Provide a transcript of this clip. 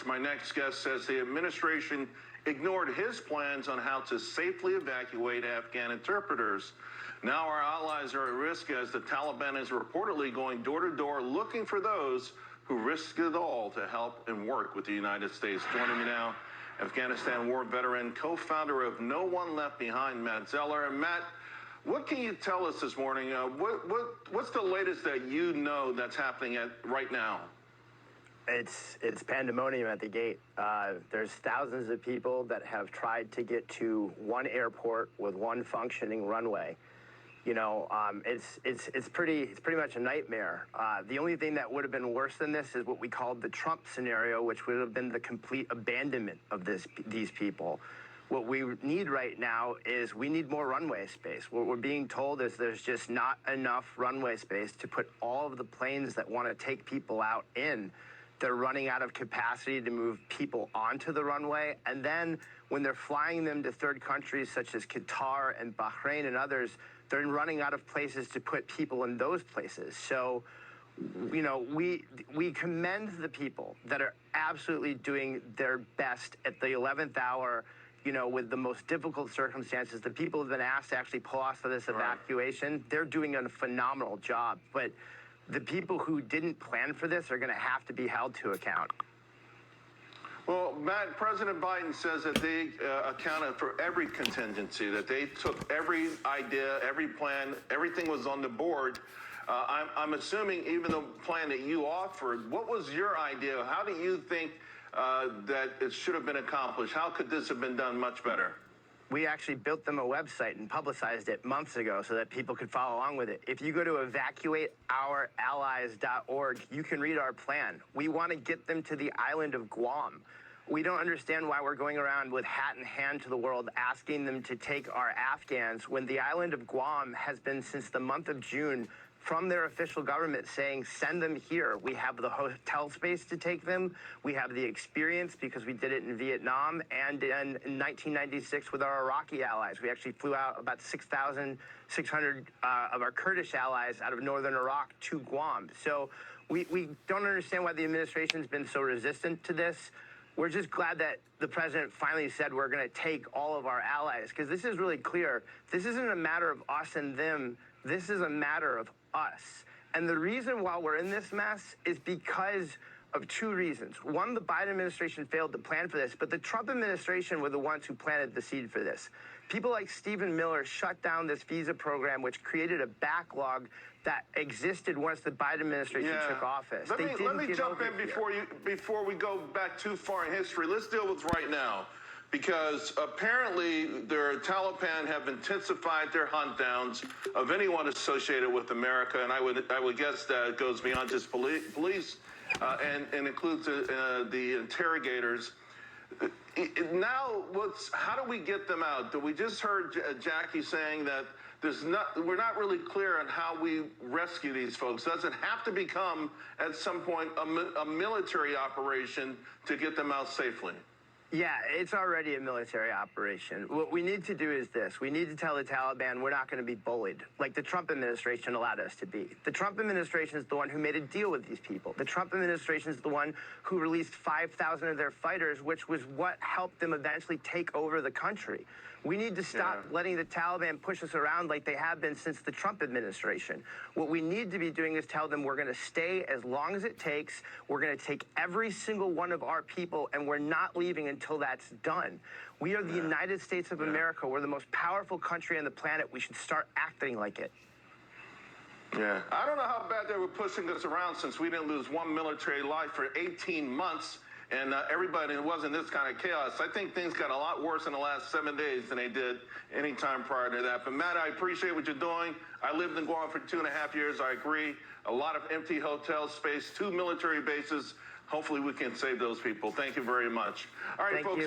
My next guest says the administration ignored his plans on how to safely evacuate Afghan interpreters. Now our allies are at risk as the Taliban is reportedly going door to door looking for those who risk it all to help and work with the United States. Joining me now, Afghanistan war veteran, co-founder of No One Left Behind, Matt Zeller. And Matt, what can you tell us this morning? What's the latest that you know that's happening right now? It's pandemonium at the gate. There's thousands of people that have tried to get to one airport with one functioning runway. You know, it's pretty much a nightmare. The only thing that would have been worse than this is what we called the Trump scenario, which would have been the complete abandonment of these people. What we need right now is we need more runway space. What we're being told is there's just not enough runway space to put all of the planes that want to take people out in. They're running out of capacity to move people onto the runway. And then when they're flying them to third countries such as Qatar and Bahrain and others, they're running out of places to put people in those places. So, you know, we commend the people that are absolutely doing their best at the 11th hour, you know, with the most difficult circumstances. The people who have been asked to actually pull off of this evacuation, they're doing a phenomenal job. But the people who didn't plan for this are going to have to be held to account. Well, Matt, President Biden says that they accounted for every contingency, that they took every idea, every plan, everything was on the board. I'm assuming even the plan that you offered, what was your idea? How do you think that it should have been accomplished? How could this have been done much better? We actually built them a website and publicized it months ago so that people could follow along with it. If you go to evacuateourallies.org, you can read our plan. We want to get them to the island of Guam. We don't understand why we're going around with hat in hand to the world asking them to take our Afghans when the island of Guam has been since the month of June from their official government saying, send them here. We have the hotel space to take them. We have the experience because we did it in Vietnam and in 1996 with our Iraqi allies. We actually flew out about 6,600 of our Kurdish allies out of northern Iraq to Guam. So we don't understand why the administration's been so resistant to this. We're just glad that the president finally said we're going to take all of our allies, because this is really clear. This isn't a matter of us and them. This is a matter of us. And the reason why we're in this mess is because of two reasons. One, the Biden administration failed to plan for this, but the Trump administration were the ones who planted the seed for this. People like Stephen Miller shut down this visa program, which created a backlog that existed once the Biden administration took office. Let me jump in before we go back too far in history. Let's deal with right now, because apparently the Taliban have intensified their hunt downs of anyone associated with America, and I would guess that it goes beyond just police and includes the interrogators. Now, how do we get them out? We just heard Jackie saying that we're not really clear on how we rescue these folks. Does it have to become, at some point, a military operation to get them out safely? Yeah, it's already a military operation. What we need to do is this. We need to tell the Taliban we're not going to be bullied like the Trump administration allowed us to be. The Trump administration is the one who made a deal with these people. The Trump administration is the one who released 5,000 of their fighters, which was what helped them eventually take over the country. We need to stop letting the Taliban push us around like they have been since the Trump administration. What we need to be doing is tell them we're going to stay as long as it takes. We're going to take every single one of our people, and we're not leaving until that's done. We are the United States of America. We're the most powerful country on the planet. We should start acting like it. Yeah. I don't know how bad they were pushing us around since we didn't lose one military life for 18 months. And everybody wasn't this kind of chaos. I think things got a lot worse in the last 7 days than they did any time prior to that. But, Matt, I appreciate what you're doing. I lived in Guam for 2.5 years. I agree. A lot of empty hotel space, 2 military bases. Hopefully we can save those people. Thank you very much. All right, folks.